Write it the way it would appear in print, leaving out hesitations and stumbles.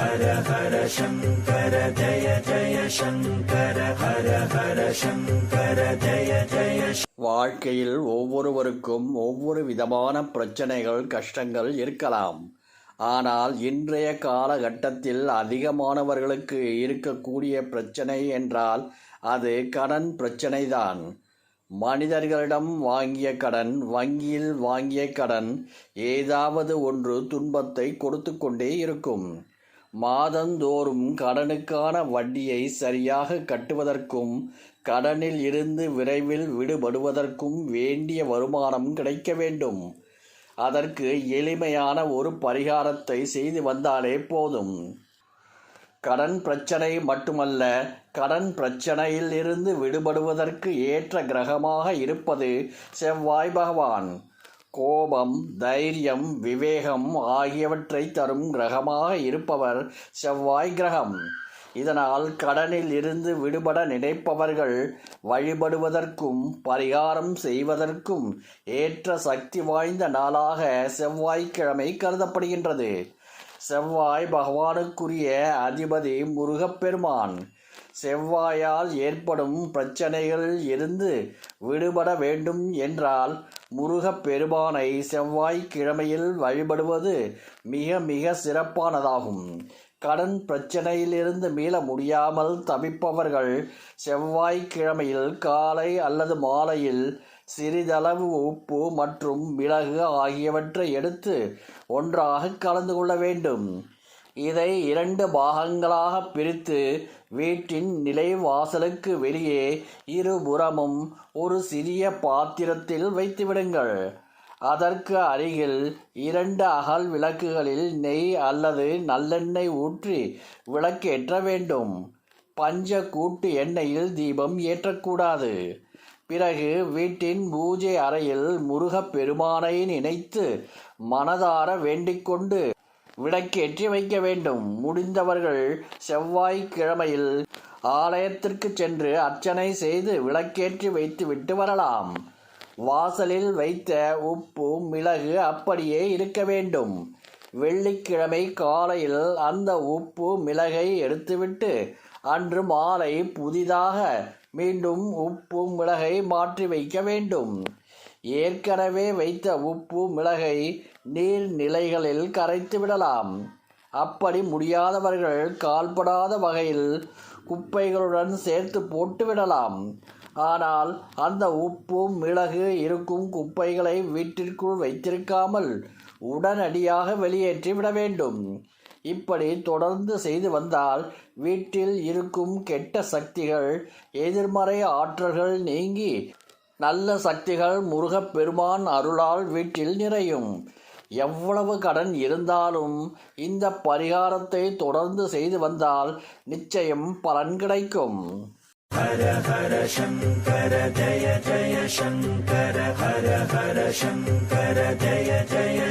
ஹர ஹர சங்கர ஜய ஜய சங்கர ஹர ஹர சங்கர ஜய ஜய. வாழ்க்கையில் ஒவ்வொருவருக்கும் ஒவ்வொரு விதமான பிரச்சனைகள் கஷ்டங்கள் இருக்கலாம். ஆனால் இன்றைய காலகட்டத்தில் அதிகமானவர்களுக்கு இருக்கக்கூடிய பிரச்சனை என்றால் அது கடன் பிரச்சனைதான். மனிதர்களிடம் வாங்கிய கடன், வங்கியில் வாங்கிய கடன் ஏதாவது ஒன்று துன்பத்தை கொடுத்து கொண்டே இருக்கும். மாதந்தோறும் கடனுக்கான வட்டியை சரியாக கட்டுவதற்கும் கடனில் இருந்து விரைவில் விடுபடுவதற்கும் வேண்டிய வருமானம் கிடைக்க வேண்டும். அதற்கு எளிமையான ஒரு பரிகாரத்தை செய்து வந்தாலே போதும். கடன் பிரச்சனை மட்டுமல்ல, கடன் பிரச்சனையில் இருந்து விடுபடுவதற்கு ஏற்ற கிரகமாக இருப்பது செவ்வாய் பகவான். கோபம், தைரியம், விவேகம் ஆகியவற்றை தரும் கிரகமாக இருப்பவர் செவ்வாய் கிரகம். இதனால் கடனில் இருந்து விடுபட நினைப்பவர்கள் வழிபடுவதற்கும் பரிகாரம் செய்வதற்கும் ஏற்ற சக்தி வாய்ந்த நாளாக செவ்வாய்க்கிழமை கருதப்படுகின்றது. செவ்வாய் பகவானுக்குரிய அதிபதி முருகப்பெருமான். செவ்வாயால் ஏற்படும் பிரச்சனைகளில் இருந்து விடுபட வேண்டும் என்றால் முருகப்பெருமானை செவ்வாய்க்கிழமையில் வழிபடுவது மிக மிக சிறப்பானதாகும். கடன் பிரச்சனையிலிருந்து மீள முடியாமல் தவிப்பவர்கள் செவ்வாய்க்கிழமையில் காலை அல்லது மாலையில் சிறிதளவு உப்பு மற்றும் மிளகு ஆகியவற்றை எடுத்து ஒன்றாக கலந்து கொள்ள வேண்டும். இதை 2 பாகங்களாக பிரித்து வீட்டின் நிலைவாசலுக்கு வெளியே இருபுறமும் ஒரு சிறிய பாத்திரத்தில் வைத்துவிடுங்கள். அதற்கு அருகில் 2 அகல் விளக்குகளில் நெய் அல்லது நல்லெண்ணெய் ஊற்றி விளக்கேற்ற வேண்டும். பஞ்ச கூட்டு எண்ணெயில் தீபம் ஏற்றக்கூடாது. பிறகு வீட்டின் பூஜை அறையில் முருகப்பெருமானை நினைத்து மனதார வேண்டிக்கொண்டு விளக்கேற்றி வைக்க வேண்டும். முடிந்தவர்கள் செவ்வாய்க்கிழமையில் ஆலயத்திற்கு சென்று அர்ச்சனை செய்து விளக்கேற்றி வைத்து விட்டு வரலாம். வாசலில் வைத்த உப்பு, மிளகு அப்படியே இருக்க வேண்டும். வெள்ளிக்கிழமை காலையில் அந்த உப்பு, மிளகை எடுத்துவிட்டு அன்று மாலை புதிதாக மீண்டும் உப்பு, மிளகை மாற்றி வைக்க வேண்டும். ஏற்கனவே வைத்த உப்பு, மிளகை நீர்நிலைகளில் கரைத்து விடலாம். அப்படி முடியாதவர்கள் கால்படாத வகையில் குப்பைகளுடன் சேர்த்து போட்டு விடலாம். ஆனால் அந்த உப்பு, மிளகு இருக்கும் குப்பைகளை வீட்டிற்குள் வைத்திருக்காமல் உடனடியாக வெளியேற்றி விட வேண்டும். இப்படி தொடர்ந்து செய்து வந்தால் வீட்டில் இருக்கும் கெட்ட சக்திகள், எதிர்மறை ஆற்றல்கள் நீங்கி நல்ல சக்திகள் முருகப்பெருமான் அருளால் வீட்டில் நிறையும். எவ்வளவு கடன் இருந்தாலும் இந்த பரிகாரத்தை தொடர்ந்து செய்து வந்தால் நிச்சயம் பலன் கிடைக்கும். ஹர ஹர சங்கர ஜய ஜய சங்கர ஹர ஹர சங்கர ஜய ஜய